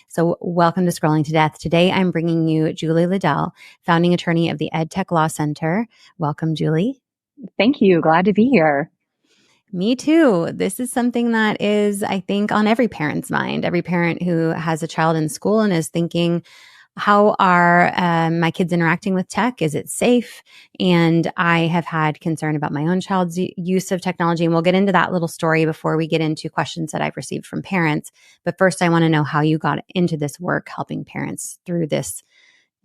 So welcome to Scrolling to Death. Today, I'm bringing you Julie Liddell, founding attorney of the EdTech Law Center. Welcome, Julie. Thank you. Glad to be here. Me too. This is something that is, I think, on every parent's mind. Every parent who has a child in school and is thinking, how are my kids interacting with tech? Is it safe? And I have had concern about my own child's use of technology. And we'll get into that little story before we get into questions that I've received from parents. But first, I want to know how you got into this work helping parents through this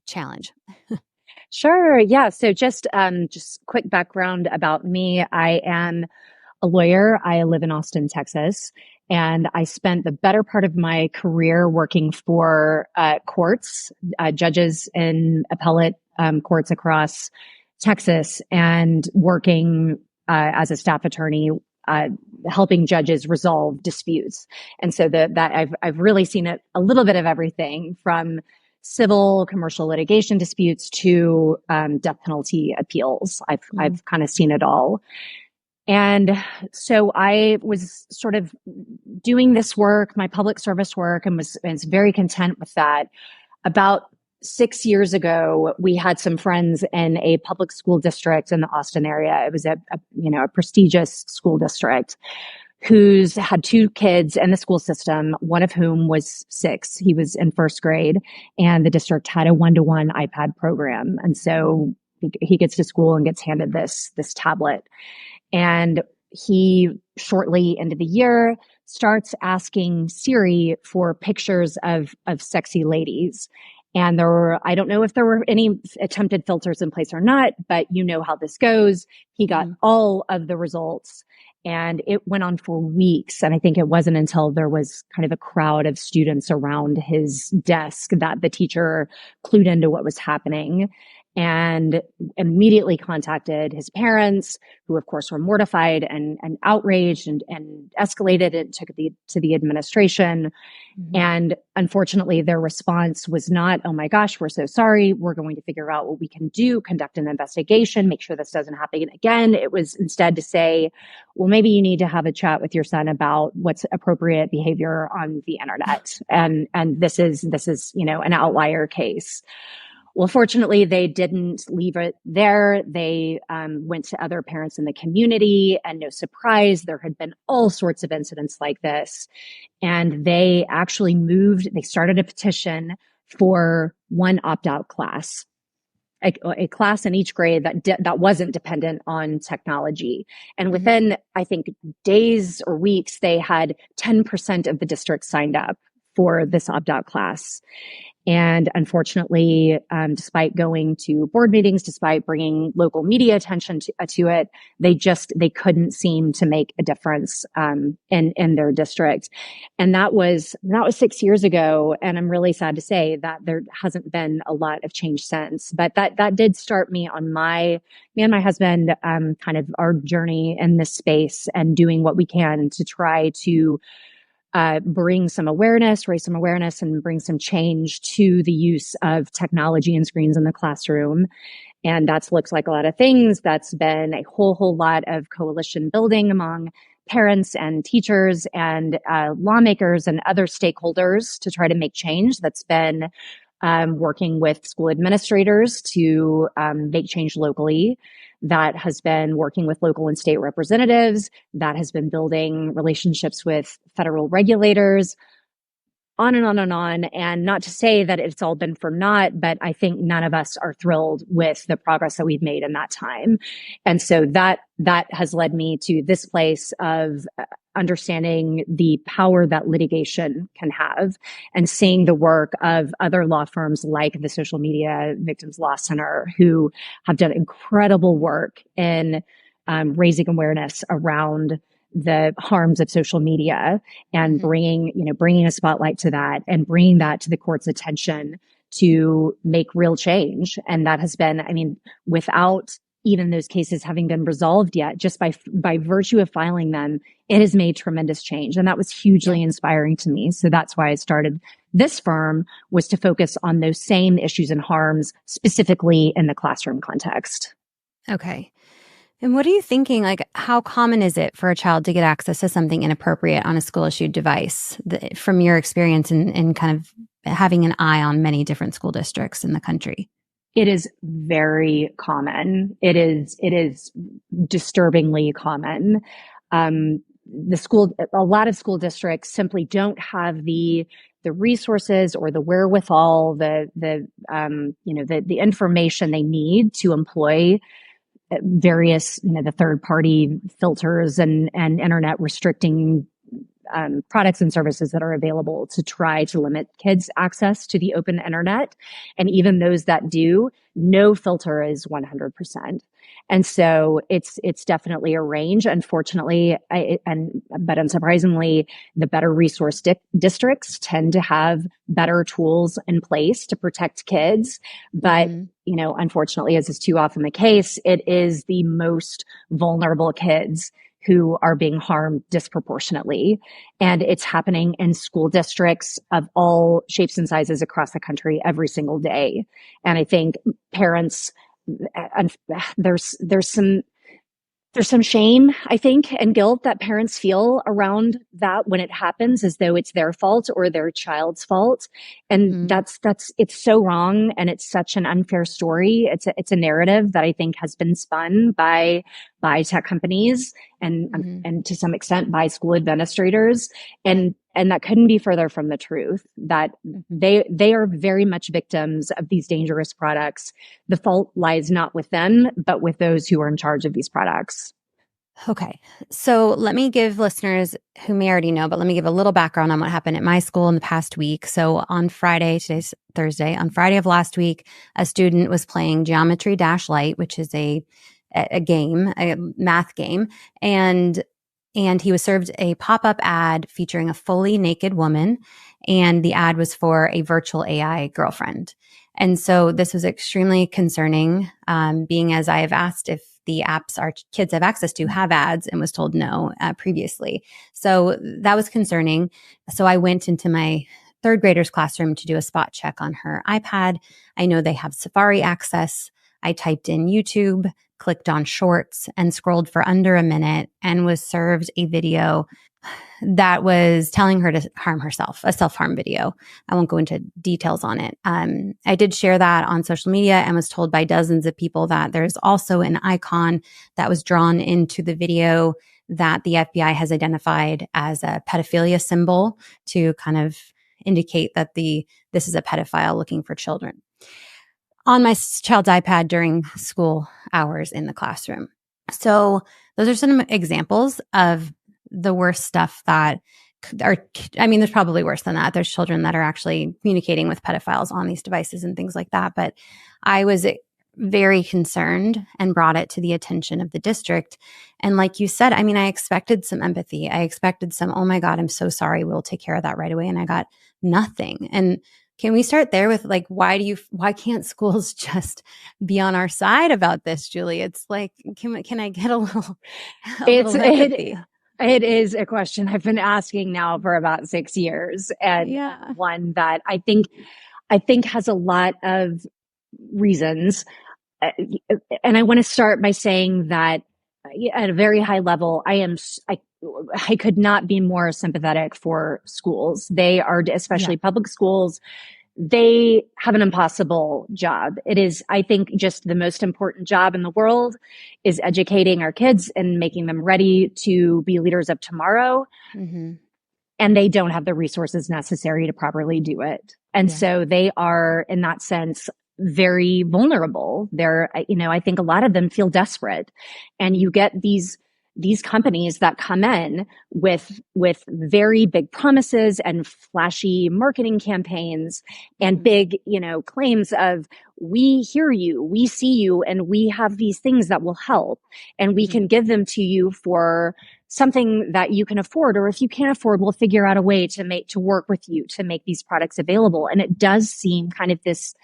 challenge. Sure. Yeah. So just quick background about me. I am a lawyer. I live in Austin, Texas, and I spent the better part of my career working for courts, judges in appellate courts across Texas, and working as a staff attorney, helping judges resolve disputes. And so I've really seen a little bit of everything from civil, commercial litigation disputes to death penalty appeals. I've kind of seen it all. And so I was sort of doing this work, my public service work, and was very content with that. About 6 years ago, we had some friends in a public school district in the Austin area. It was a prestigious school district who's had 2 kids in the school system, one of whom was 6. He was in first grade, and the district had a 1-to-1 iPad program. And so he gets to school and gets handed this tablet. And he, shortly into the year, starts asking Siri for pictures of sexy ladies. And I don't know if there were any attempted filters in place or not, but you know how this goes. He got all of the results, and it went on for weeks. And I think it wasn't until there was kind of a crowd of students around his desk that the teacher clued into what was happening and immediately contacted his parents, who of course were mortified and outraged and escalated it, took it to the administration. And unfortunately, their response was not, "Oh my gosh, we're so sorry. We're going to figure out what we can do, conduct an investigation, make sure this doesn't happen again." It was instead to say, "Well, maybe you need to have a chat with your son about what's appropriate behavior on the internet. And this is, an outlier case." Well, fortunately, they didn't leave it there. They went to other parents in the community, and no surprise, there had been all sorts of incidents like this. And they actually they started a petition for one opt-out class, a class in each grade that wasn't dependent on technology. And within, I think, days or weeks, they had 10% of the district signed up for this opt-out class. And unfortunately, despite going to board meetings, despite bringing local media attention to it, they couldn't seem to make a difference in their district. And that was 6 years ago. And I'm really sad to say that there hasn't been a lot of change since. But that did start me on me and my husband, kind of our journey in this space, and doing what we can to try to raise some awareness, and bring some change to the use of technology and screens in the classroom. And that's looks like a lot of things. That's been a whole lot of coalition building among parents and teachers and lawmakers and other stakeholders to try to make change. That's been working with school administrators to make change locally. That has been working with local and state representatives. That has been building relationships with federal regulators, on and on and on. And not to say that it's all been for naught, but I think none of us are thrilled with the progress that we've made in that time. And so that has led me to this place of understanding the power that litigation can have, and seeing the work of other law firms like the Social Media Victims Law Center, who have done incredible work in raising awareness around the harms of social media, and bringing a spotlight to that, and bringing that to the court's attention to make real change. And that has been, without even those cases having been resolved yet, just by virtue of filing them, it has made tremendous change. And that was hugely inspiring to me. So that's why I started this firm, was to focus on those same issues and harms, specifically in the classroom context. Okay. And what are you thinking? Like, how common is it for a child to get access to something inappropriate on a school issued device from your experience in kind of having an eye on many different school districts in the country? It is very common. It is disturbingly common. A lot of school districts simply don't have the resources or the wherewithal, the information they need to employ various, the third party filters and internet restricting products and services that are available to try to limit kids' access to the open internet. And even those that do, no filter is 100%. And so it's definitely a range. Unfortunately, but unsurprisingly, the better resource districts tend to have better tools in place to protect kids. But unfortunately, as is too often the case, it is the most vulnerable kids who are being harmed disproportionately. And it's happening in school districts of all shapes and sizes across the country every single day. And I think parents, there's some shame, I think, and guilt that parents feel around that when it happens, as though it's their fault or their child's fault. And it's so wrong. And it's such an unfair story. It's a narrative that I think has been spun by tech companies and to some extent by school administrators. And that couldn't be further from the truth, that they are very much victims of these dangerous products. The fault lies not with them, but with those who are in charge of these products. Okay. So let me give listeners who may already know, but let me give a little background on what happened at my school in the past week. So on Friday, today's Thursday, on Friday of last week, a student was playing Geometry Dash Light, which is a game, a math game. And he was served a pop-up ad featuring a fully naked woman. And the ad was for a virtual AI girlfriend. And so this was extremely concerning, being as I have asked if the apps our kids have access to have ads and was told no previously. So that was concerning. So I went into my third grader's classroom to do a spot check on her iPad. I know they have Safari access. I typed in YouTube, clicked on shorts, and scrolled for under a minute and was served a video that was telling her to harm herself, a self-harm video. I won't go into details on it. I did share that on social media and was told by dozens of people that there's also an icon that was drawn into the video that the FBI has identified as a pedophilia symbol to kind of indicate that this is a pedophile looking for children on my child's iPad during school hours in the classroom. So those are some examples of the worst stuff that there's probably worse than that. There's children that are actually communicating with pedophiles on these devices and things like that. But I was very concerned and brought it to the attention of the district. And like you said, I expected some empathy. I expected some, oh my God, I'm so sorry. We'll take care of that right away. And I got nothing. And can we start there with like, why can't schools just be on our side about this, Julie? It's like, can I get a little empathy? It is a question I've been asking now for about 6 years, and one that I think has a lot of reasons. And I want to start by saying that at a very high level, I could not be more sympathetic for schools. They are, especially public schools, they have an impossible job. It is, I think, just the most important job in the world is educating our kids and making them ready to be leaders of tomorrow. Mm-hmm. And they don't have the resources necessary to properly do it. And so they are, in that sense, very vulnerable. I think a lot of them feel desperate. And you get these companies that come in with very big promises and flashy marketing campaigns and big, claims of, we hear you, we see you, and we have these things that will help, and we can give them to you for something that you can afford, or if you can't afford, we'll figure out a way to work with you to make these products available. And it does seem kind of this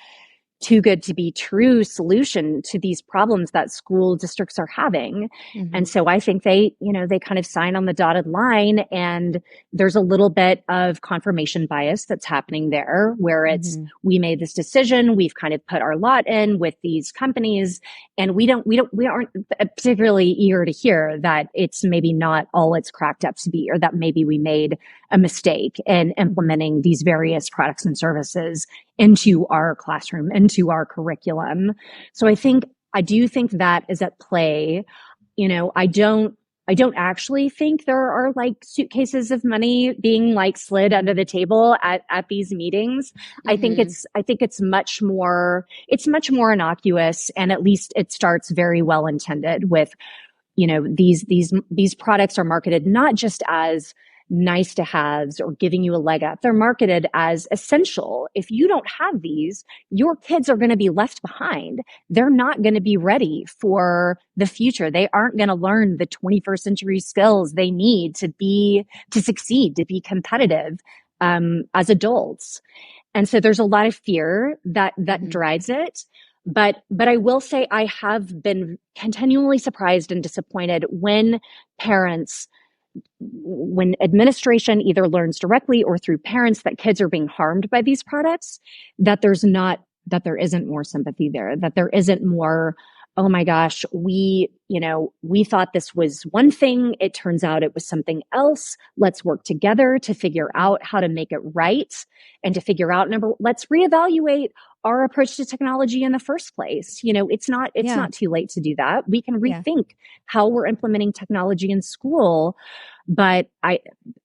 too good to be true solution to these problems that school districts are having. Mm-hmm. And so I think they kind of sign on the dotted line, and there's a little bit of confirmation bias that's happening there, where it's, we made this decision, we've kind of put our lot in with these companies, and we aren't particularly eager to hear that it's maybe not all it's cracked up to be, or that maybe we made a mistake in implementing these various products and services into our classroom, into our curriculum. So I do think that is at play. I don't actually think there are like suitcases of money being like slid under the table at these meetings. I think it's much more innocuous, and at least it starts very well intended with, these products are marketed not just as nice to haves or giving you a leg up. They're marketed as essential. If you don't have these, your kids are going to be left behind. They're not going to be ready for the future. They aren't going to learn the 21st century skills they need to succeed, to be competitive, as adults. And so there's a lot of fear that drives it. But I will say I have been continually surprised and disappointed when administration either learns directly or through parents that kids are being harmed by these products, that there isn't more sympathy there, that there isn't more, oh my gosh, we thought this was one thing. It turns out it was something else. Let's work together to figure out how to make it right, and to figure out, let's reevaluate our approach to technology in the first place. It's not too late to do that. We can rethink how we're implementing technology in school. But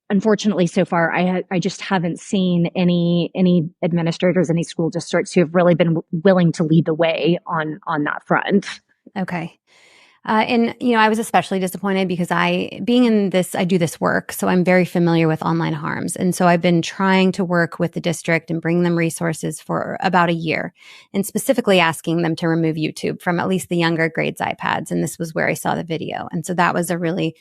unfortunately, so far, I just haven't seen any administrators, any school districts who have really been willing to lead the way on that front. Okay. And, I was especially disappointed because I do this work, so I'm very familiar with online harms. And so I've been trying to work with the district and bring them resources for about a year, and specifically asking them to remove YouTube from at least the younger grades' iPads. And this was where I saw the video. And so that was a really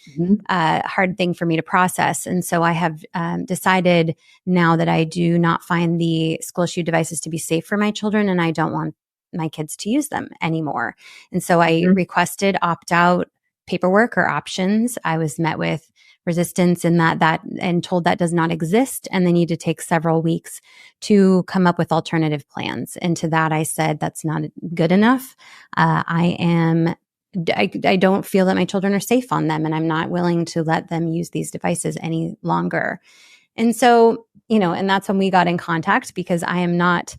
hard thing for me to process. And so I have decided now that I do not find the school issued devices to be safe for my children, and I don't want my kids to use them anymore. And so I requested opt-out paperwork or options. I was met with resistance in that and told that does not exist, and they need to take several weeks to come up with alternative plans. And to that I said, that's not good enough. I don't feel that my children are safe on them, and I'm not willing to let them use these devices any longer. And so, and that's when we got in contact, because I am not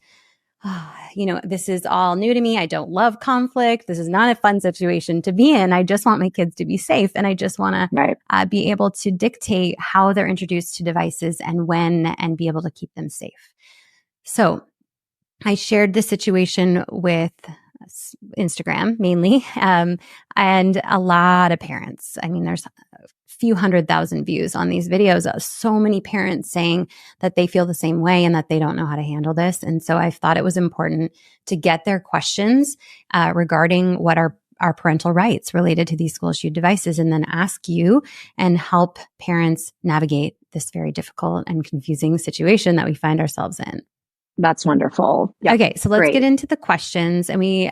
this is all new to me. I don't love conflict. This is not a fun situation to be in. I just want my kids to be safe. And I just want to be able to dictate how they're introduced to devices and when, and be able to keep them safe. So I shared this situation with Instagram mainly, and a lot of parents. I mean, there's a few 100,000 views on these videos. So many parents saying that they feel the same way and that they don't know how to handle this. And so I thought it was important to get their questions regarding what are our parental rights related to these school issued devices, and then ask you and help parents navigate this very difficult and confusing situation that we find ourselves in. That's wonderful. Yep. Okay, so let's get into the questions. And we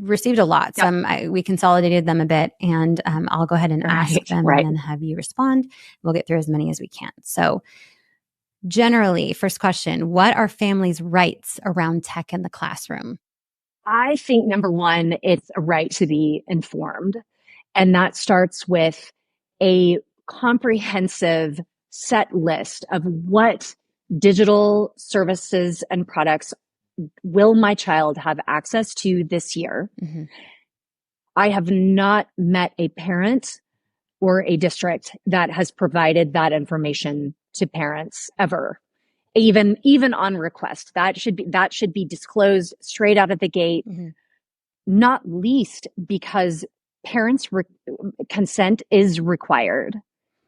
received a lot. So we consolidated them a bit, and I'll go ahead and ask them and then have you respond. We'll get through as many as we can. So generally, first question, what are families' rights around tech in the classroom? I think number one, it's a right to be informed. And that starts with a comprehensive set list of what digital services and products will my child have access to this year. Mm-hmm. I have not met a parent or a district that has provided that information to parents ever, even on request. That should be disclosed straight out of the gate, mm-hmm. Not least because parents' consent is required.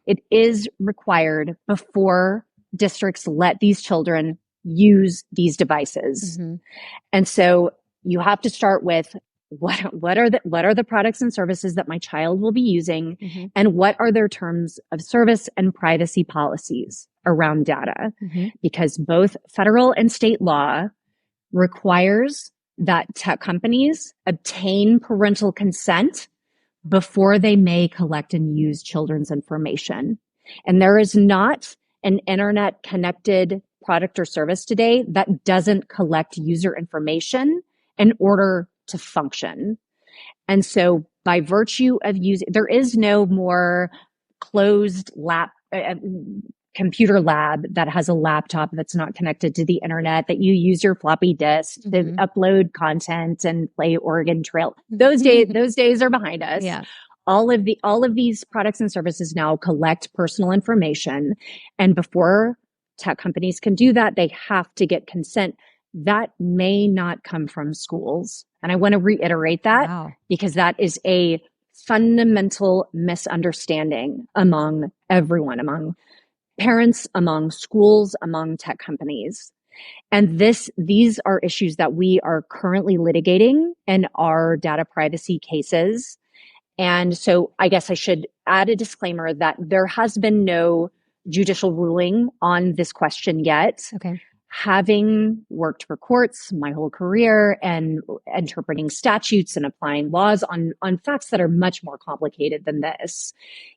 It is required before districts let these children use these devices. Mm-hmm. And so you have to start with what are the products and services that my child will be using, mm-hmm. and what are their terms of service and privacy policies around data, mm-hmm. because both federal and state law requires that tech companies obtain parental consent before they may collect and use children's information. And there is not an internet connected product or service today that doesn't collect user information in order to function. And so by virtue of using, there is no more closed computer lab that has a laptop that's not connected to the internet, that you use your floppy disk to upload content and play Oregon Trail. Those days are behind us. Yeah. All of these products and services now collect personal information. And before tech companies can do that, they have to get consent. That may not come from schools. And I want to reiterate that because that is a fundamental misunderstanding among everyone, among parents, among schools, among tech companies. And these are issues that we are currently litigating in our data privacy cases. And so I guess I should add a disclaimer that there has been no judicial ruling on this question yet. Okay. Having worked for courts my whole career and interpreting statutes and applying laws on facts that are much more complicated than this,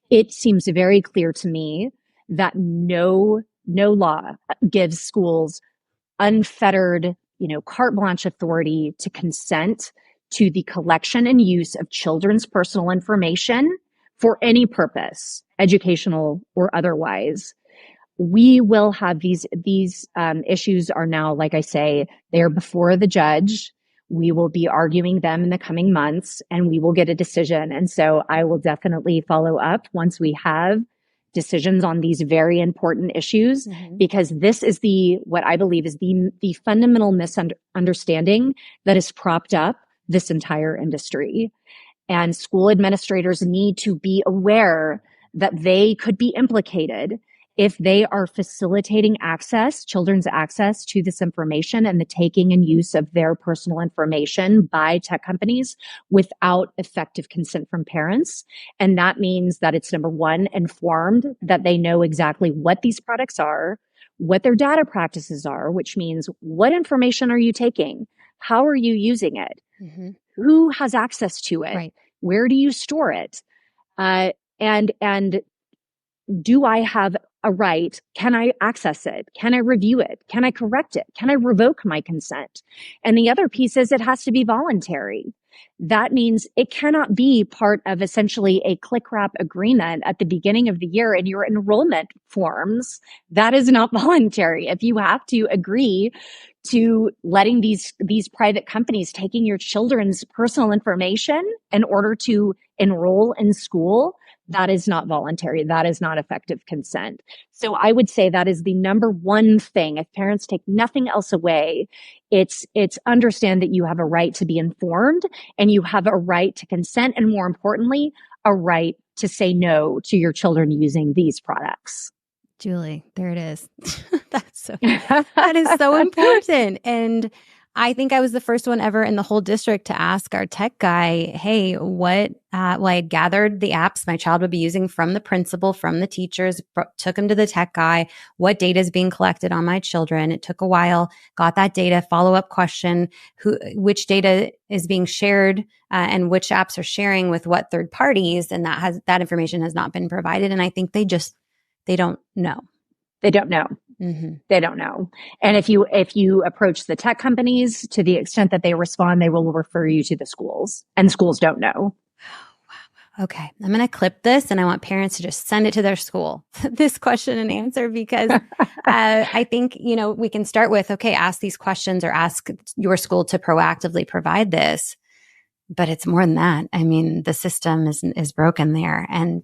it seems very clear to me that no law gives schools unfettered, carte blanche authority to consent to the collection and use of children's personal information for any purpose, educational or otherwise. We will have these issues are now, like I say, they are before the judge. We will be arguing them in the coming months and we will get a decision. And so I will definitely follow up once we have decisions on these very important issues, because this is what I believe is the fundamental misunderstanding that has propped up this entire industry. And school administrators need to be aware that they could be implicated if they are facilitating children's access to this information and the taking and use of their personal information by tech companies without effective consent from parents. And that means that it's, number one, informed, that they know exactly what these products are, what their data practices are, which means what information are you taking? How are you using it? Who has access to it? Right. Where do you store it? And do I have a right? Can I access it? Can I review it? Can I correct it? Can I revoke my consent? And the other piece is it has to be voluntary. That means it cannot be part of essentially a click-wrap agreement at the beginning of the year in your enrollment forms. That is not voluntary. If you have to agree to letting these private companies taking your children's personal information in order to enroll in school, that is not voluntary. That is not effective consent. So I would say that is the number one thing. If parents take nothing else away, it's understand that you have a right to be informed and you have a right to consent, and more importantly, a right to say no to your children using these products. Julie, there it is. That is so important. And I think I was the first one ever in the whole district to ask our tech guy, hey, well, I gathered the apps my child would be using from the principal, from the teachers, took them to the tech guy. What data is being collected on my children? It took a while, got that data, follow-up question, which data is being shared and which apps are sharing with what third parties. And that information has not been provided. And I think they don't know. They don't know. They don't know. And if you approach the tech companies, to the extent that they respond, they will refer you to the schools, and schools don't know. Okay. I'm going to clip this and I want parents to just send it to their school, this question and answer, because I think, we can start with, okay, ask these questions or ask your school to proactively provide this, but it's more than that. I mean, the system is broken there. And,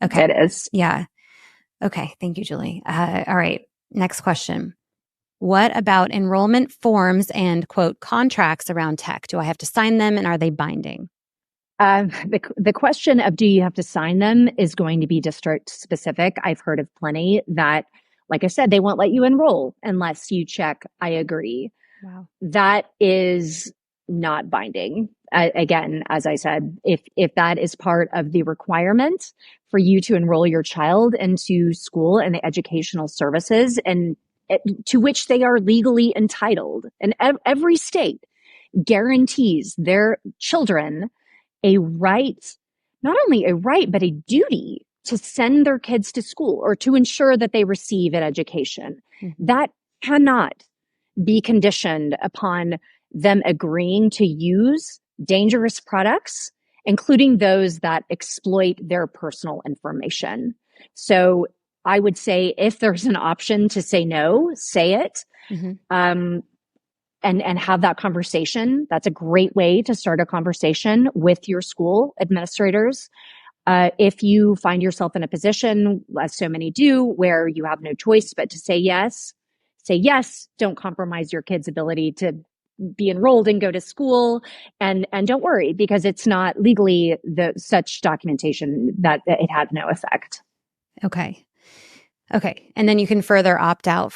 okay. It is. Yeah. Okay. Thank you, Julie. All right. Next question. What about enrollment forms and, quote, contracts around tech? Do I have to sign them and are they binding? The question of do you have to sign them is going to be district specific. I've heard of plenty that, like I said, they won't let you enroll unless you check, I agree. Wow. That is not binding. Again, as I said, if that is part of the requirement for you to enroll your child into school and the educational services and to which they are legally entitled, and every state guarantees their children a right, not only a right, but a duty to send their kids to school or to ensure that they receive an education. Mm-hmm. That cannot be conditioned upon them agreeing to use dangerous products, including those that exploit their personal information. So I would say if there's an option to say no, say it. Mm-hmm. And have that conversation. That's a great way to start a conversation with your school administrators. If you find yourself in a position, as so many do, where you have no choice but to say yes. Say yes. Don't compromise your kid's ability to be enrolled and go to school. And don't worry, because it's not legally such documentation that it had no effect. Okay. And then you can further opt out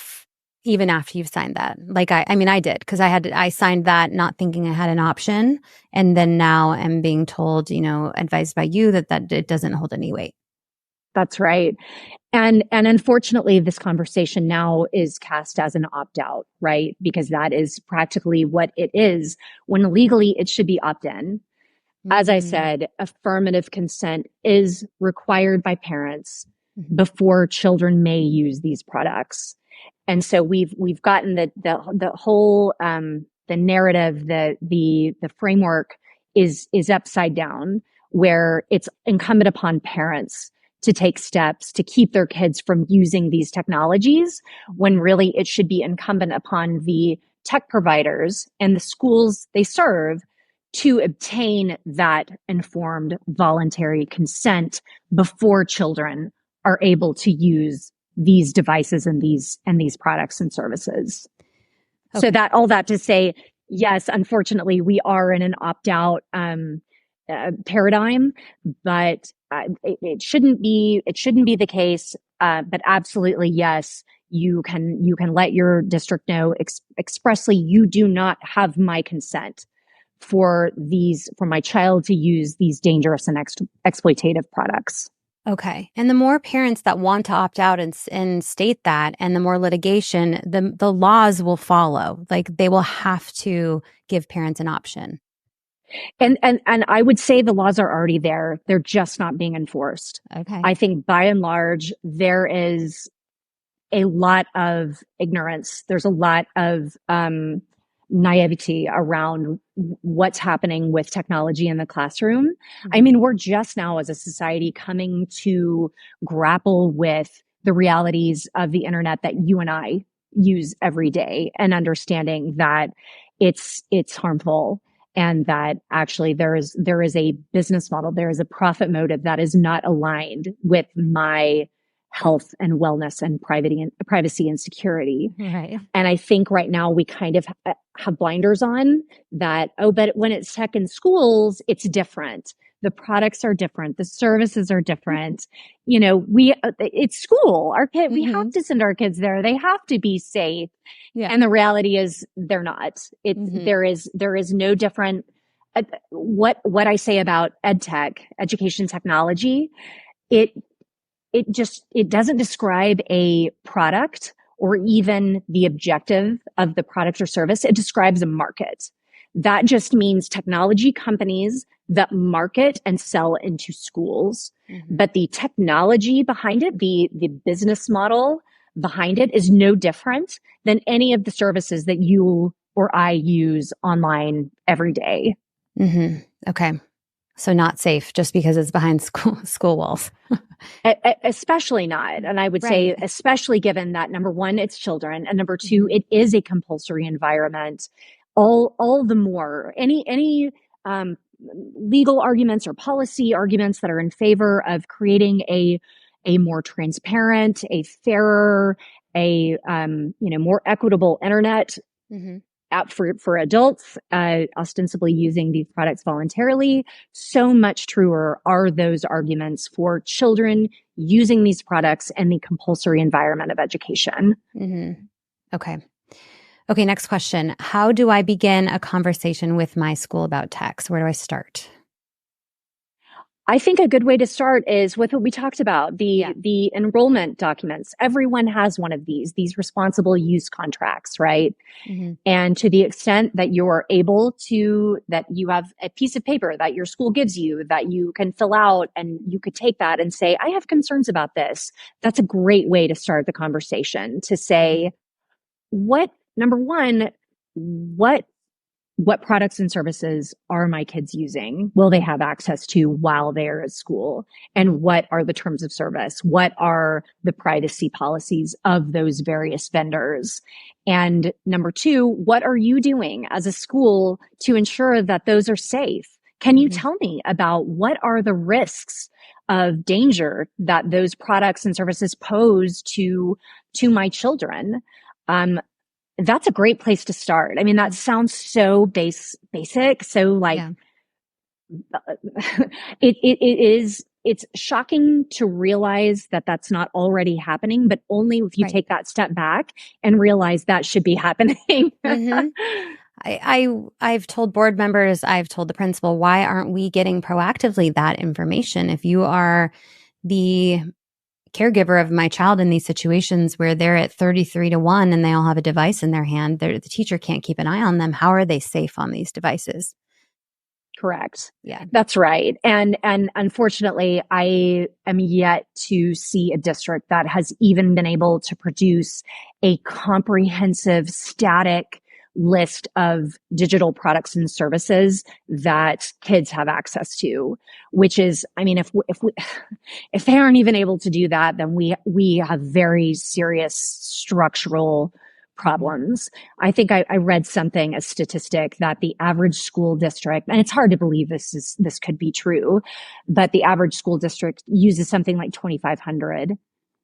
even after you've signed that. Like I did, because I signed that not thinking I had an option. And then now I'm being told, advised by you that it doesn't hold any weight. That's right. And unfortunately, this conversation now is cast as an opt-out, right? Because that is practically what it is, when legally it should be opt-in. Mm-hmm. As I said, affirmative consent is required by parents before children may use these products. And so we've gotten the whole the narrative, the framework is upside down, where it's incumbent upon parents to take steps to keep their kids from using these technologies, when really it should be incumbent upon the tech providers and the schools they serve to obtain that informed voluntary consent before children are able to use these devices and these products and services. Okay. So all that to say, yes, unfortunately, we are in an opt-out paradigm, but it shouldn't be the case. But absolutely, yes, you can let your district know expressly, you do not have my consent for my child to use these dangerous and exploitative products. Okay. And the more parents that want to opt out and state that, and the more litigation, the laws will follow. Like, they will have to give parents an option. And I would say the laws are already there. They're just not being enforced. Okay. I think by and large, there is a lot of ignorance. There's a lot of naivety around what's happening with technology in the classroom. Mm-hmm. I mean, we're just now as a society coming to grapple with the realities of the internet that you and I use every day, and understanding that it's harmful, and that actually there is a business model, there is a profit motive that is not aligned with my health and wellness and privacy and security. Right. And I think right now we kind of have blinders on that. Oh, but when it's tech in schools, it's different. The products are different. The services are different. It's school. Our kid, we have to send our kids there. They have to be safe. Yeah. And the reality is they're not. There is no different. What I say about education technology, it doesn't describe a product or even the objective of the product or service. It describes a market. That just means technology companies that market and sell into schools. Mm-hmm. But the technology behind it, the business model behind it, is no different than any of the services that you or I use online every day. Mm-hmm. Okay. So not safe just because it's behind school walls. Especially not. And I would say, especially given that, number one, it's children, and number two, it is a compulsory environment. All the more, any legal arguments or policy arguments that are in favor of creating a more transparent, a fairer, a more equitable internet. Mm-hmm. For adults, ostensibly using these products voluntarily, so much truer are those arguments for children using these products in the compulsory environment of education. Mm-hmm. Okay, next question. How do I begin a conversation with my school about tech? Where do I start? I think a good way to start is with what we talked about, the enrollment documents. Everyone has one of these responsible use contracts, right? Mm-hmm. And to the extent that you're able to, that you have a piece of paper that your school gives you that you can fill out, and you could take that and say, I have concerns about this. That's a great way to start the conversation, to say, number one, what products and services are my kids using? Will they have access to while they're at school? And what are the terms of service? What are the privacy policies of those various vendors? And number two, what are you doing as a school to ensure that those are safe? Can you tell me about what are the risks of danger that those products and services pose to my children? That's a great place to start. I mean, that sounds so basic. So like, it's shocking to realize that that's not already happening, but only if you take that step back and realize that should be happening. I've told board members, I've told the principal, why aren't we getting proactively that information? If you are the caregiver of my child in these situations where they're at 33-1 and they all have a device in their hand, the teacher can't keep an eye on them. How are they safe on these devices? Correct. Yeah, that's right. And unfortunately, I am yet to see a district that has even been able to produce a comprehensive static list of digital products and services that kids have access to, which is, I mean, if they aren't even able to do that, then we have very serious structural problems. I think I read a statistic that the average school district, and it's hard to believe this could be true, but the average school district uses something like 2,500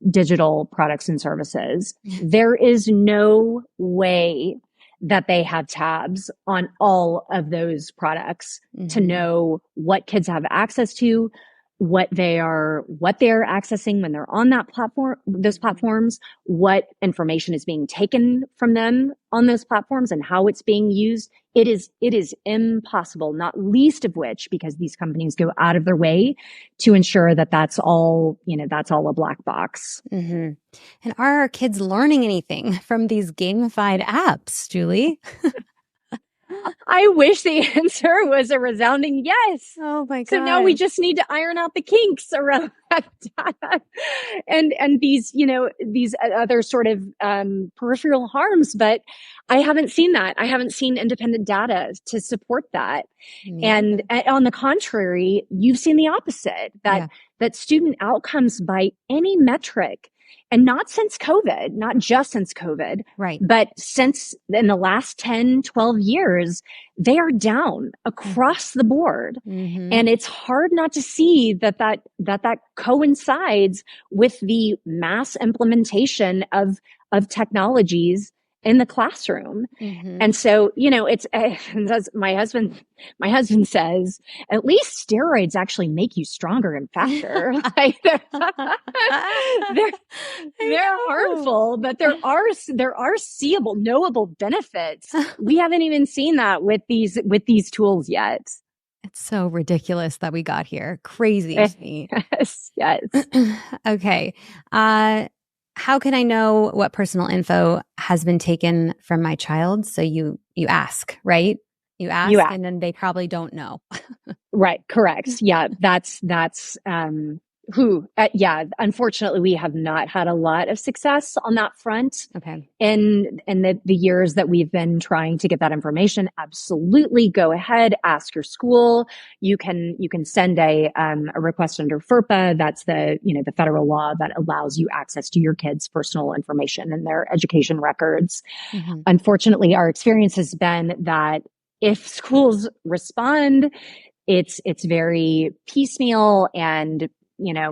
digital products and services. There is no way that they have tabs on all of those products to know what kids have access to, what they're accessing when they're on that platform, those platforms, what information is being taken from them on those platforms and how it's being used. It is impossible, not least of which because these companies go out of their way to ensure that that's all a black box. And are our kids learning anything from these gamified apps, Julie? I wish the answer was a resounding yes. Oh my God. So now we just need to iron out the kinks around that data and these other sort of peripheral harms. But I haven't seen that. I haven't seen independent data to support that. And on the contrary, you've seen the opposite, that student outcomes by any metric, and not since COVID, not just since COVID, right, but since in the last 10, 12 years, they are down across the board. And it's hard not to see that coincides with the mass implementation of technologies in the classroom. And so, it's, as my husband says, at least steroids actually make you stronger and faster. Like they're harmful, but there are seeable, knowable benefits. We haven't even seen that with these tools yet. It's so ridiculous that we got here. Crazy to me. Yes. Okay. How can I know what personal info has been taken from my child? So you ask, right? You ask, and then they probably don't know. Right. Correct. Yeah. That's unfortunately, we have not had a lot of success on that front. Okay. In the years that we've been trying to get that information, absolutely go ahead, ask your school. You can send a request under FERPA. That's the federal law that allows you access to your kids' personal information and their education records. Unfortunately, our experience has been that if schools respond, it's very piecemeal and I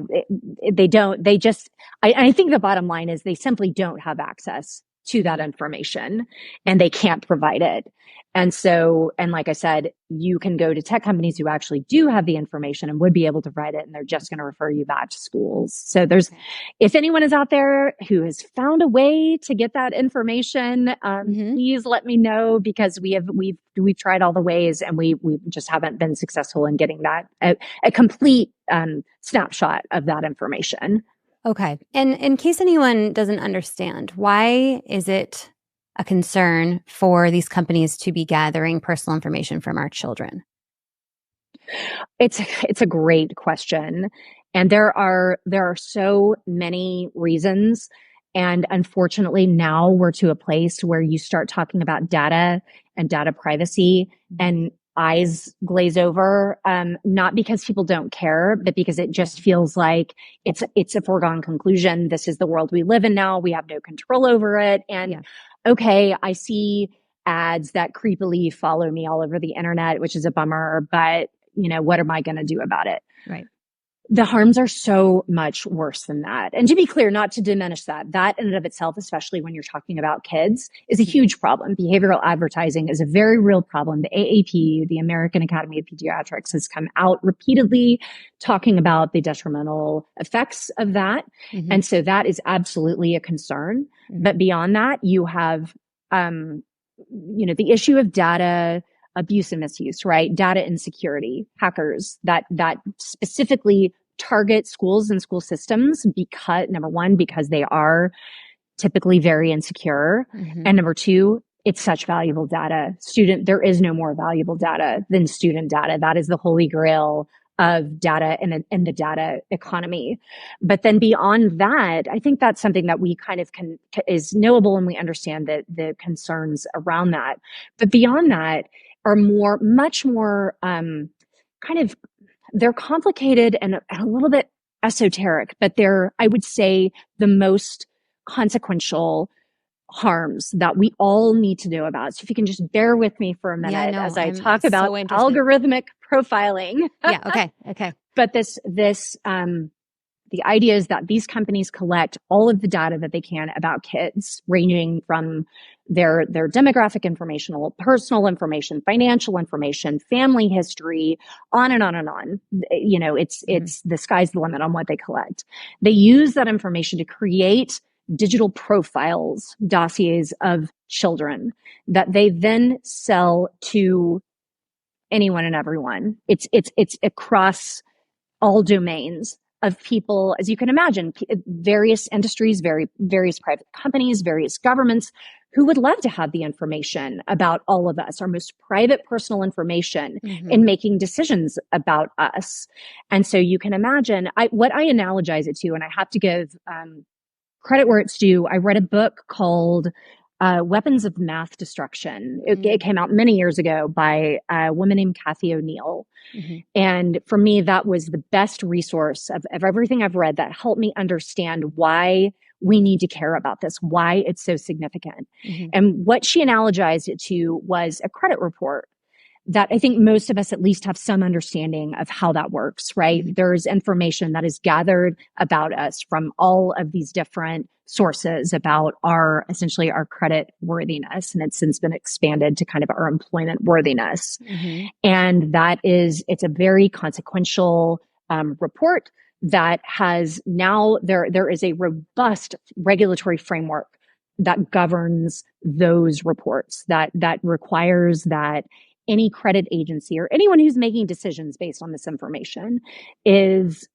think the bottom line is they simply don't have access to that information and they can't provide it. And so, and like I said, you can go to tech companies who actually do have the information and would be able to provide it, and they're just going to refer you back to schools. So there's, if anyone is out there who has found a way to get that information, please let me know, because we've tried all the ways and we just haven't been successful in getting that a complete snapshot of that information. Okay. And in case anyone doesn't understand, why is it a concern for these companies to be gathering personal information from our children? It's a great question. And there are so many reasons. And unfortunately, now we're to a place where you start talking about data and data privacy and eyes glaze over, not because people don't care, but because it just feels like it's a foregone conclusion. This is the world we live in now. We have no control over it. And okay, I see ads that creepily follow me all over the internet, which is a bummer, but what am I going to do about it? Right. The harms are so much worse than that. And to be clear, not to diminish that in and of itself, especially when you're talking about kids, is a huge problem. Behavioral advertising is a very real problem. The AAP, the American Academy of Pediatrics, has come out repeatedly talking about the detrimental effects of that. And so that is absolutely a concern. But beyond that, you have, the issue of data abuse and misuse, right? Data insecurity, hackers that specifically target schools and school systems because, number one, because they are typically very insecure. And number two, it's such valuable data. There is no more valuable data than student data. That is the holy grail of data in the data economy. But then beyond that, I think that's something that we kind of is knowable, and we understand the concerns around that. But beyond that are much more, they're complicated and a little bit esoteric, but they're, I would say, the most consequential harms that we all need to know about. So if you can just bear with me for a minute as I talk about algorithmic profiling. Okay. But the idea is that these companies collect all of the data that they can about kids, ranging from their demographic information, personal information, financial information, family history, on and on and on. It's the sky's the limit on what they collect. They use that information to create digital profiles, dossiers of children that they then sell to anyone and everyone. It's across all domains of people, as you can imagine, various industries, various private companies, various governments who would love to have the information about all of us, our most private personal information in making decisions about us. And so you can imagine what I analogize it to, and I have to give credit where it's due. I read a book called Weapons of Math Destruction. It came out many years ago by a woman named Kathy O'Neill. And for me, that was the best resource of everything I've read that helped me understand why we need to care about this, why it's so significant. And what she analogized it to was a credit report that I think most of us at least have some understanding of how that works, right? There's information that is gathered about us from all of these different sources about essentially our credit worthiness. And it's since been expanded to kind of our employment worthiness. And it's a very consequential report that has now, there is a robust regulatory framework that governs those reports, that requires that any credit agency or anyone who's making decisions based on this information is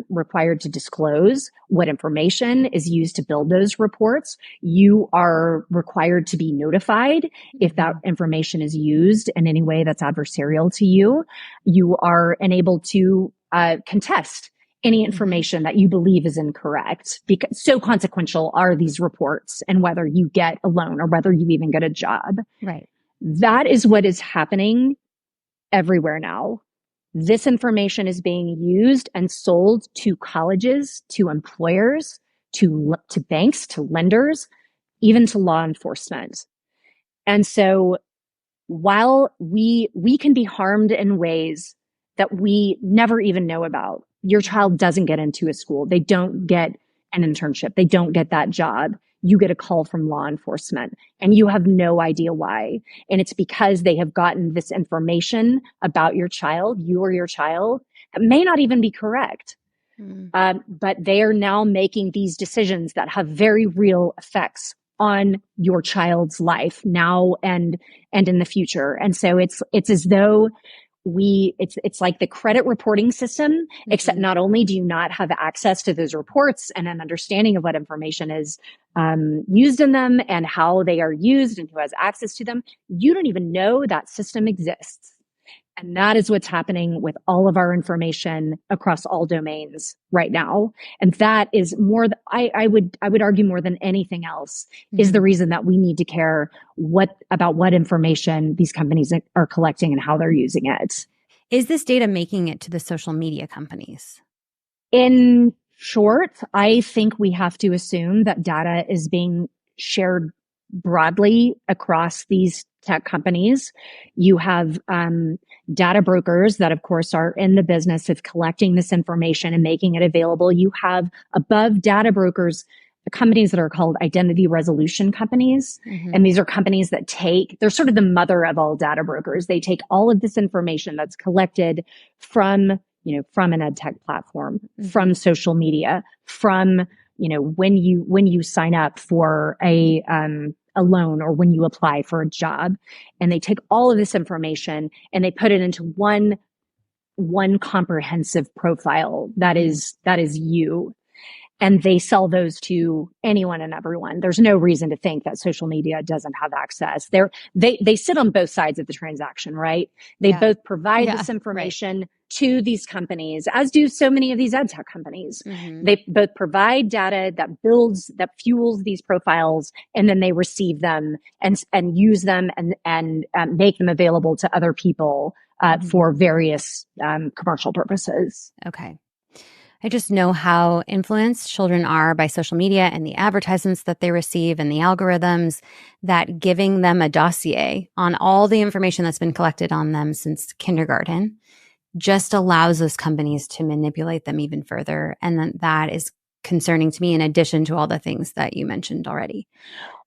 required to disclose what information is used to build those reports. You are required to be notified if that information is used in any way that's adversarial to you. You are enabled to contest any information that you believe is incorrect, because so consequential are these reports and whether you get a loan or whether you even get a job. Right. That is what is happening everywhere now. This information is being used and sold to colleges, to employers, to banks, to lenders, even to law enforcement. And so while we can be harmed in ways that we never even know about, your child doesn't get into a school. They don't get an internship. They don't get that job. you get a call from law enforcement and you have no idea why. And it's because they have gotten this information about your child, you or your child, that may not even be correct. But they are now making these decisions that have very real effects on your child's life now and in the future. And so it's as though it's like the credit reporting system, except not only do you not have access to those reports and an understanding of what information is used in them and how they are used and who has access to them, you don't even know that system exists. And that is what's happening with all of our information across all domains right now. And that is more, I would argue more than anything else is the reason that we need to care about what information these companies are collecting and how they're using it. Is this data making it to the social media companies? In short, I think we have to assume that data is being shared broadly across these tech companies. You have data brokers that, of course, are in the business of collecting this information and making it available. You have above data brokers, the companies that are called identity resolution companies. And these are companies that they're sort of the mother of all data brokers. They take all of this information that's collected from an ed tech platform, from social media, from, when you sign up for a loan or when you apply for a job, and they take all of this information and they put it into one comprehensive profile that is you. And they sell those to anyone and everyone. There's no reason to think that social media doesn't have access. They sit on both sides of the transaction, right? They both provide this information to these companies, as do so many of these ed tech companies. They both provide data that fuels these profiles, and then they receive them and use them and make them available to other people for various commercial purposes. Okay. I just know how influenced children are by social media and the advertisements that they receive and the algorithms, that giving them a dossier on all the information that's been collected on them since kindergarten just allows those companies to manipulate them even further. And that is concerning to me, in addition to all the things that you mentioned already.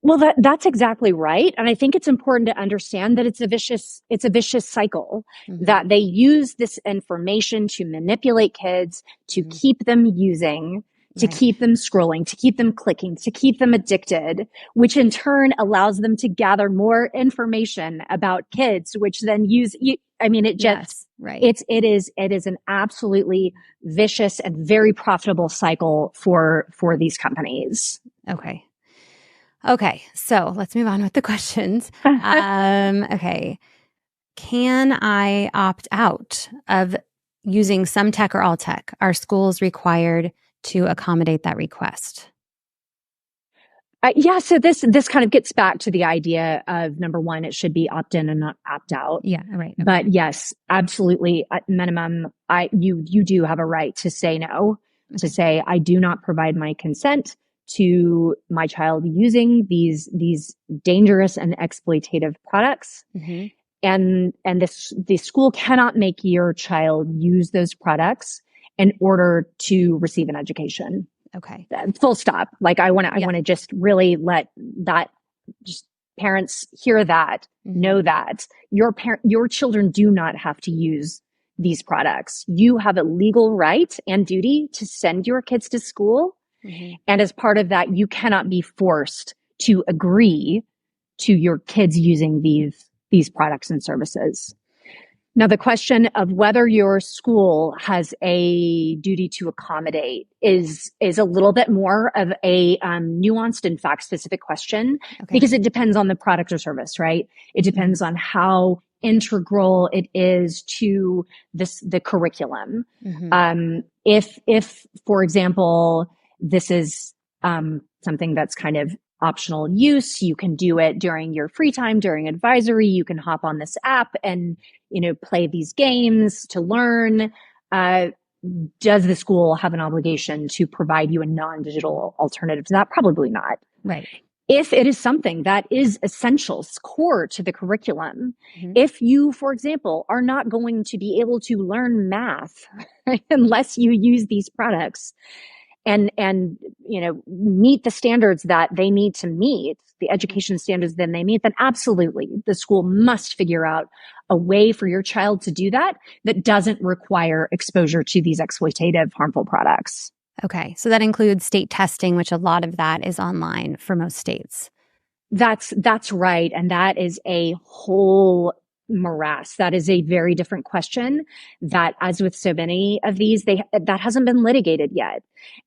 Well, that's exactly right. And I think it's important to understand that it's a vicious cycle, that they use this information to manipulate kids, to keep them using, to keep them scrolling, to keep them clicking, to keep them addicted, which in turn allows them to gather more information about kids, which then it is an absolutely vicious and very profitable cycle for these companies. Okay. So let's move on with the questions. Okay. Can I opt out of using some tech or all tech? Are schools required to accommodate that request? So this kind of gets back to the idea of, number one, it should be opt in and not opt out. Yeah, right. Okay. But yes, absolutely. At minimum, you do have a right to say no, to say, I do not provide my consent to my child using these dangerous and exploitative products. And the school cannot make your child use those products in order to receive an education. Okay. Full stop. Like I want to just really let that, just parents hear that, know that your children do not have to use these products. You have a legal right and duty to send your kids to school. And as part of that, you cannot be forced to agree to your kids using these products and services. Now, the question of whether your school has a duty to accommodate is a little bit more of a nuanced and fact-specific question, because it depends on the product or service, right? It depends on how integral it is to the curriculum. If, for example, this is something that's kind of optional use, you can do it during your free time, during advisory. You can hop on this app and play these games to learn. Does the school have an obligation to provide you a non-digital alternative to that? Probably not. Right. If it is something that is essential, core to the curriculum, if you, for example, are not going to be able to learn math unless you use these products, and meet the standards that they need to meet, the education standards that they meet, then absolutely the school must figure out a way for your child to do that doesn't require exposure to these exploitative, harmful products. Okay. So that includes state testing, which a lot of that is online for most states. That's right. And that is a whole morass. That is a very different question that, as with so many of these, that hasn't been litigated yet.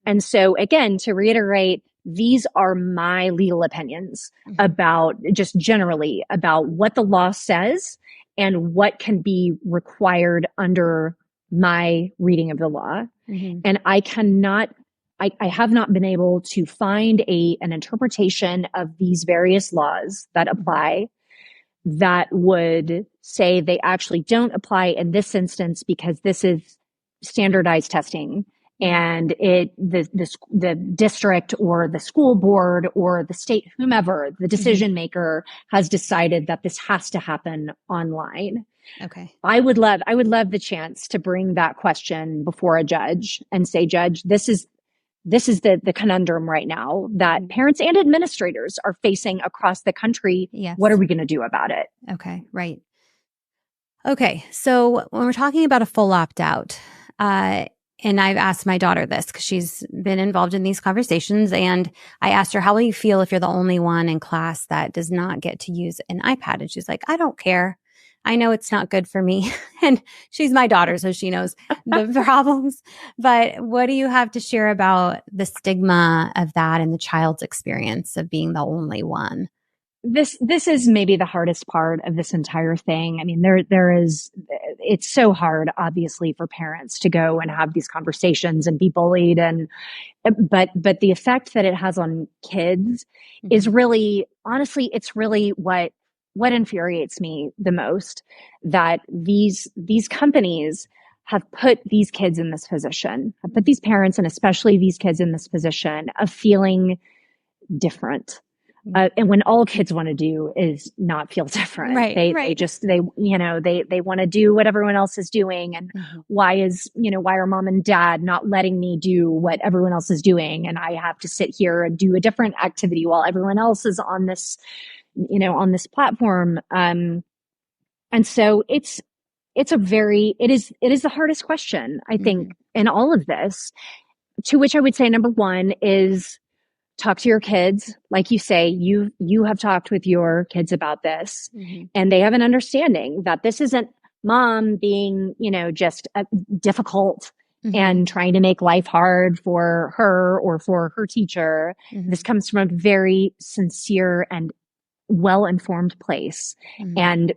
And so again, to reiterate, these are my legal opinions about just generally about what the law says and what can be required under my reading of the law. And I have not been able to find an interpretation of these various laws that apply that would say they actually don't apply in this instance because this is standardized testing and the district or the school board or the state, whomever, the decision maker has decided that this has to happen online. Okay. I would love the chance to bring that question before a judge and say, Judge, this is the conundrum right now that parents and administrators are facing across the country. Yes. What are we going to do about it? Okay, right. Okay, so when we're talking about a full opt-out, and I've asked my daughter this because she's been involved in these conversations, and I asked her, how will you feel if you're the only one in class that does not get to use an iPad? And she's like, I don't care. I know it's not good for me. And she's my daughter, so she knows the problems. But what do you have to share about the stigma of that and the child's experience of being the only one? This is maybe the hardest part of this entire thing. I mean, it's so hard, obviously, for parents to go and have these conversations and be bullied, but the effect that it has on kids is really, honestly, it's really what infuriates me the most, that these companies have put these kids in this position, have put these parents and especially these kids in this position of feeling different. And when all kids want to do is not feel different, right. They want to do what everyone else is doing. And why are mom and dad not letting me do what everyone else is doing? And I have to sit here and do a different activity while everyone else is on this platform. And so it is the hardest question, I think, in all of this, to which I would say, number one is talk to your kids. Like you say, you have talked with your kids about this and they have an understanding that this isn't mom being, just difficult and trying to make life hard for her or for her teacher. This comes from a very sincere and well-informed place. And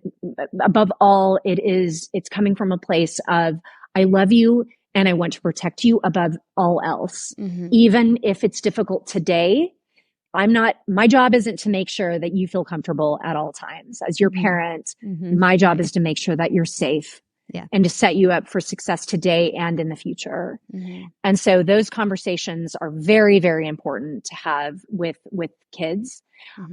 above all, it's coming from a place of, I love you and I want to protect you above all else. Even if it's difficult today, my job isn't to make sure that you feel comfortable at all times. As your parent, my job is to make sure that you're safe and to set you up for success today and in the future. And so those conversations are very, very important to have with kids.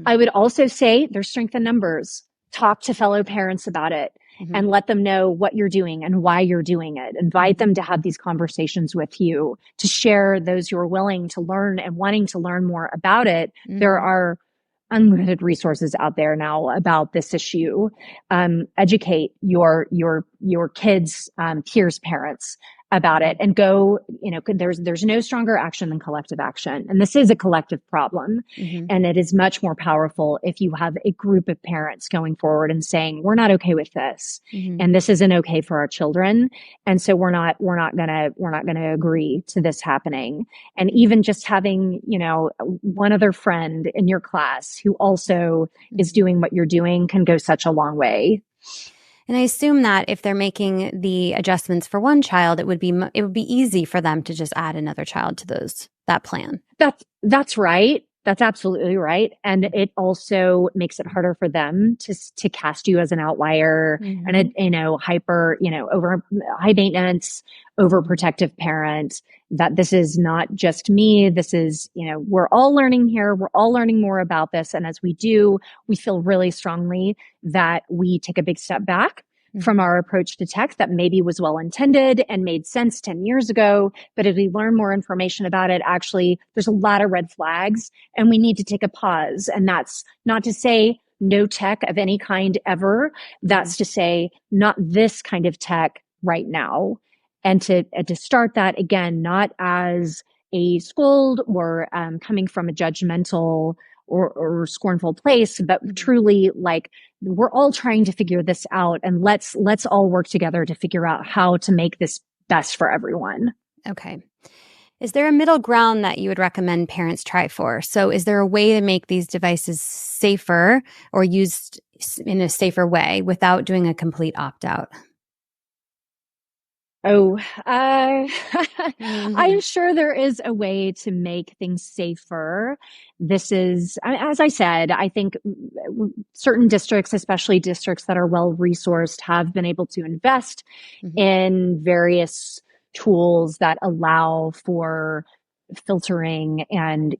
I would also say there's strength in numbers. Talk to fellow parents about it and let them know what you're doing and why you're doing it. Invite them to have these conversations with you, to share those who are willing to learn and wanting to learn more about it. There are unlimited resources out there now about this issue. Educate your kids' peers' parents about it and go, there's no stronger action than collective action. And this is a collective problem. And it is much more powerful if you have a group of parents going forward and saying, we're not okay with this. And this isn't okay for our children. And so we're not gonna agree to this happening. And even just having, one other friend in your class who also is doing what you're doing can go such a long way. And I assume that if they're making the adjustments for one child, it would be easy for them to just add another child to that plan. That's right. That's absolutely right. And it also makes it harder for them to cast you as an outlier and hyper, over high maintenance, overprotective parent, that this is not just me. This is, we're all learning here. We're all learning more about this. And as we do, we feel really strongly that we take a big step back from our approach to tech that maybe was well intended and made sense 10 years ago. But as we learn more information about it, actually, there's a lot of red flags and we need to take a pause. And that's not to say no tech of any kind ever. That's to say not this kind of tech right now. And to start that again, not as a scold or coming from a judgmental or scornful place, but truly like we're all trying to figure this out, and let's all work together to figure out how to make this best for everyone. Okay. Is there a middle ground that you would recommend parents try for? So is there a way to make these devices safer or used in a safer way without doing a complete opt-out? Oh, I am sure there is a way to make things safer. This is, as I said, I think certain districts, especially districts that are well resourced, have been able to invest in various tools that allow for filtering and,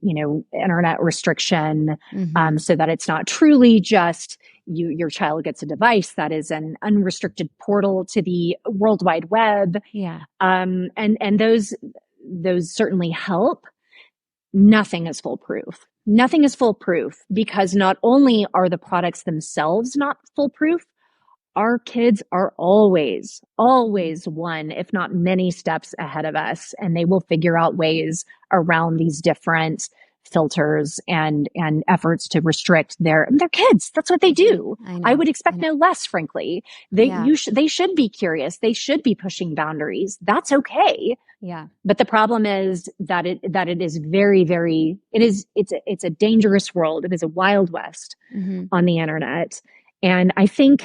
internet restriction, so that it's not truly just your child gets a device that is an unrestricted portal to the World Wide Web. Yeah. And those certainly help. Nothing is foolproof. Nothing is foolproof because not only are the products themselves not foolproof, our kids are always one, if not many steps ahead of us, and they will figure out ways around these different filters and efforts to restrict their kids. That's what they do. I would expect no less, frankly. They should be curious. They should be pushing boundaries. That's okay. Yeah. But the problem is that it is very, very, it's a dangerous world. It is a wild west on the internet. And I think,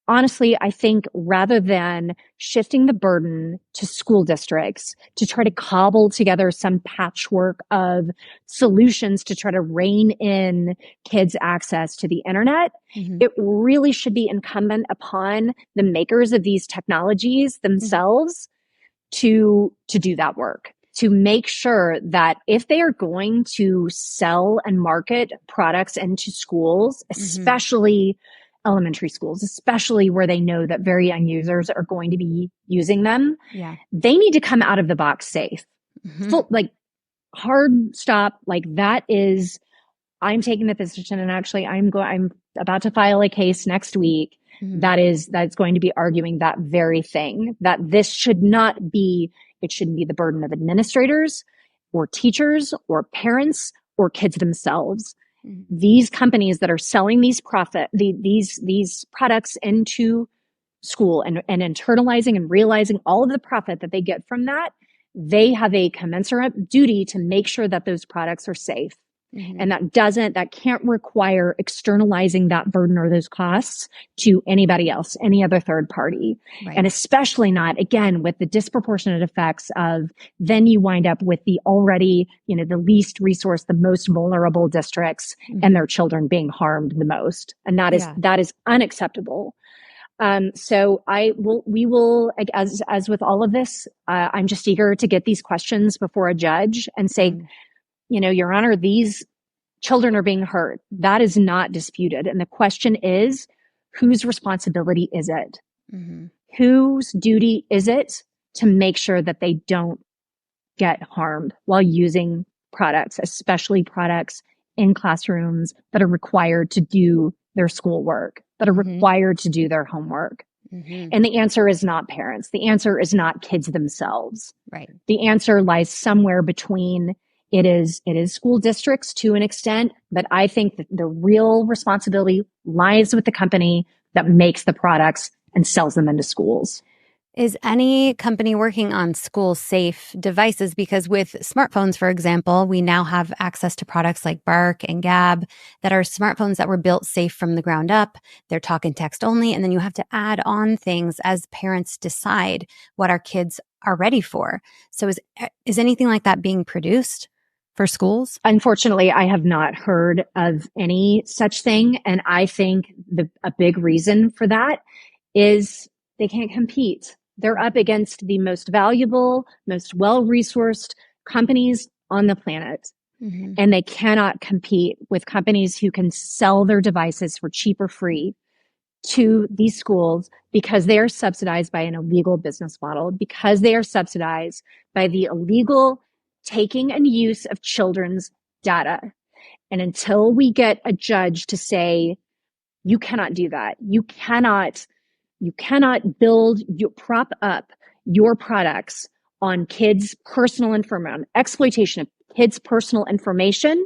honestly, I think rather than shifting the burden to school districts to try to cobble together some patchwork of solutions to try to rein in kids' access to the internet, it really should be incumbent upon the makers of these technologies themselves to do that work, to make sure that if they are going to sell and market products into schools, especially elementary schools, especially where they know that very young users are going to be using them, they need to come out of the box safe. Like hard stop. Like that is, I'm taking the position, and actually I'm about to file a case next week that's going to be arguing that very thing, that this should not be, it shouldn't be the burden of administrators or teachers or parents or kids themselves. These companies that are selling these products into school and internalizing and realizing all of the profit that they get from that, they have a commensurate duty to make sure that those products are safe. And that can't require externalizing that burden or those costs to anybody else, any other third party. And especially not, again, with the disproportionate effects of then you wind up with the already, the least resourced, the most vulnerable districts and their children being harmed the most. And that is unacceptable. So we will, as with all of this, I'm just eager to get these questions before a judge and say, Your Honor, these children are being hurt. That is not disputed. And the question is, whose responsibility is it? Whose duty is it to make sure that they don't get harmed while using products, especially products in classrooms that are required to do their schoolwork, that are required to do their homework? And the answer is not parents. The answer is not kids themselves. The answer lies somewhere between. It is school districts to an extent, but I think that the real responsibility lies with the company that makes the products and sells them into schools. Is any company working on school-safe devices? Because with smartphones, for example, we now have access to products like Bark and Gab that are smartphones that were built safe from the ground up. They're talk and text only, and then you have to add on things as parents decide what our kids are ready for. So is anything like that being produced for schools? Unfortunately, I have not heard of any such thing. And I think a big reason for that is they can't compete. They're up against the most valuable, most well-resourced companies on the planet. And they cannot compete with companies who can sell their devices for cheap or free to these schools because they are subsidized by an illegal business model, because they are subsidized by the illegal taking and use of children's data. And until we get a judge to say, you cannot do that, you cannot prop up your products on kids' personal information, exploitation of kids' personal information,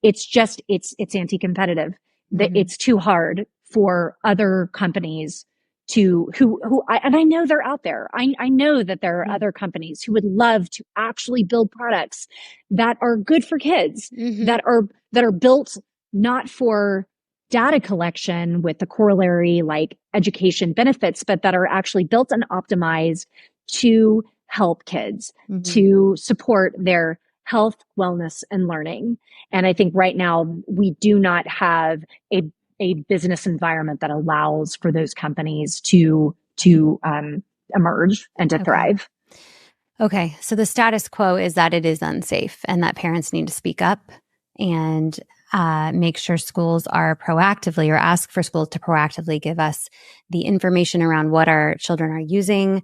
it's anti-competitive. That it's too hard for other companies to and I know they're out there. I know that there are other companies who would love to actually build products that are good for kids, that are built not for data collection with the corollary like education benefits, but that are actually built and optimized to help kids, to support their health, wellness, and learning. And I think right now we do not have a business environment that allows for those companies to emerge and to thrive. Okay. So the status quo is that it is unsafe and that parents need to speak up and make sure schools are proactively or ask for schools to proactively give us the information around what our children are using,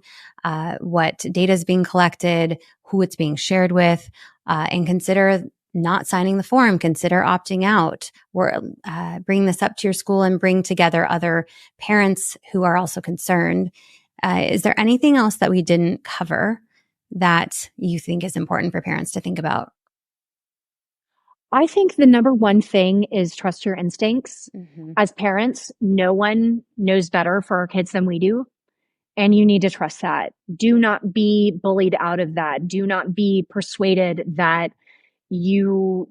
what data is being collected, who it's being shared with, and consider not signing the form, consider opting out, or bring this up to your school and bring together other parents who are also concerned. Is there anything else that we didn't cover that you think is important for parents to think about? I think the number one thing is trust your instincts. As parents, no one knows better for our kids than we do. And you need to trust that. Do not be bullied out of that. Do not be persuaded that you're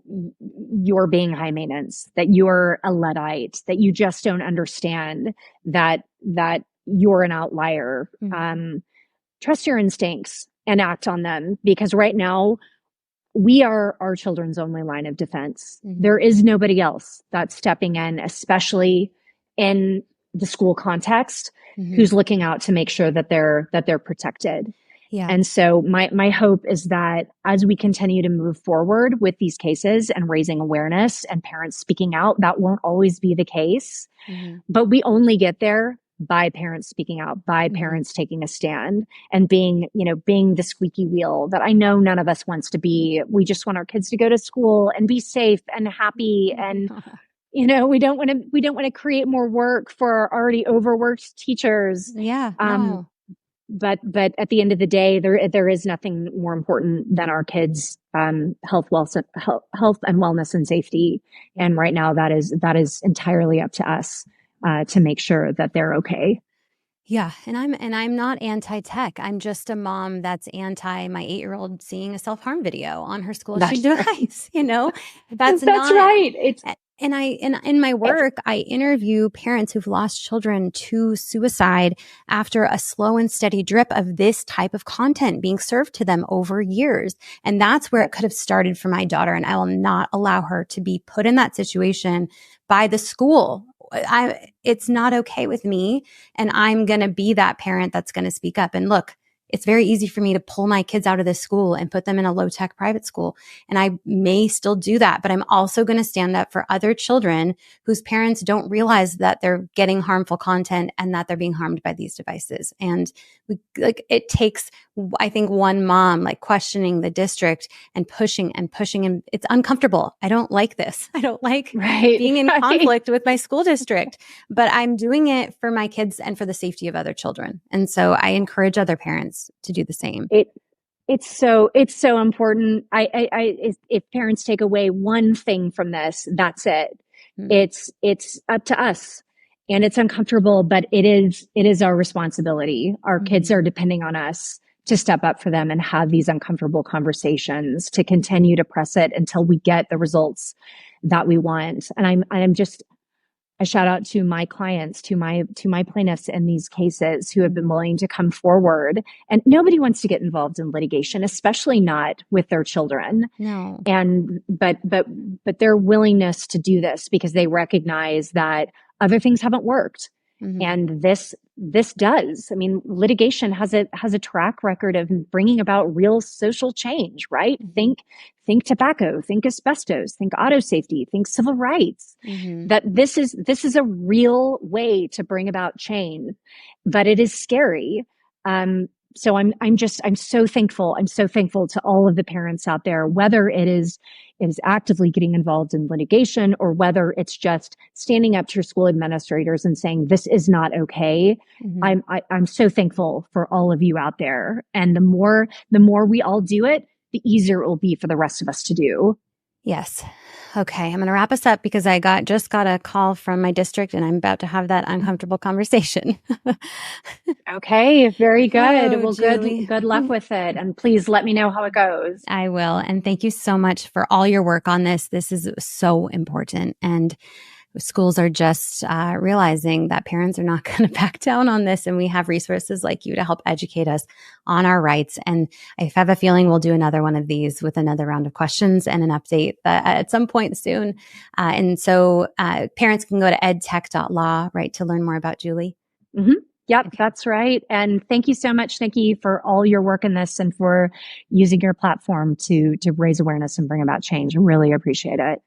being high maintenance, that you're a Luddite, that you just don't understand that you're an outlier. Trust your instincts and act on them, because right now we are our children's only line of defense. There is nobody else that's stepping in, especially in the school context, who's looking out to make sure that they're protected. Yeah. And so my hope is that as we continue to move forward with these cases and raising awareness and parents speaking out, that won't always be the case, but we only get there by parents speaking out, by parents taking a stand and being the squeaky wheel that I know none of us wants to be. We just want our kids to go to school and be safe and happy. And, we don't want to create more work for our already overworked teachers. Yeah. No. But at the end of the day, there is nothing more important than our kids' health and wellness and safety. And right now that is entirely up to us to make sure that they're okay. Yeah. And I'm not anti-tech. I'm just a mom that's anti my 8-year-old seeing a self-harm video on her school device. That's right. And in my work, I interview parents who've lost children to suicide after a slow and steady drip of this type of content being served to them over years. And that's where it could have started for my daughter. And I will not allow her to be put in that situation by the school. It's not okay with me. And I'm going to be that parent that's going to speak up. And look, it's very easy for me to pull my kids out of this school and put them in a low-tech private school. And I may still do that, but I'm also going to stand up for other children whose parents don't realize that they're getting harmful content and that they're being harmed by these devices. And it takes, I think, one mom questioning the district and pushing, and it's uncomfortable. I don't like this. I don't like being in conflict with my school district, but I'm doing it for my kids and for the safety of other children. And so I encourage other parents to do the same. It's so important. If parents take away one thing from this, that's it. It's up to us, and it's uncomfortable, but it is our responsibility. Our kids are depending on us to step up for them and have these uncomfortable conversations, to continue to press it until we get the results that we want. And I'm just a shout out to my clients, to my plaintiffs in these cases who have been willing to come forward. And nobody wants to get involved in litigation, especially not with their children. No. And but their willingness to do this because they recognize that other things haven't worked. Mm-hmm. And this does. I mean, litigation has a track record of bringing about real social change, right? Mm-hmm. Think tobacco, think asbestos, think auto safety, think civil rights. Mm-hmm. That this is a real way to bring about change, but it is scary. So I'm so thankful. I'm so thankful to all of the parents out there, whether it is actively getting involved in litigation or whether it's just standing up to your school administrators and saying, this is not okay. Mm-hmm. I'm so thankful for all of you out there. And the more we all do it, the easier it will be for the rest of us to do. Yes. Okay. I'm going to wrap us up because I just got a call from my district and I'm about to have that uncomfortable conversation. Okay. Very good. Oh, Well, Julie. good luck with it. And please let me know how it goes. I will. And thank you so much for all your work on this. This is so important. And schools are just realizing that parents are not going to back down on this. And we have resources like you to help educate us on our rights. And I have a feeling we'll do another one of these with another round of questions and an update at some point soon. And so parents can go to edtech.law, right, to learn more about Julie. Mm-hmm. Yep, Okay. that's right. And thank you so much, Nikki, for all your work in this and for using your platform to raise awareness and bring about change. I really appreciate it.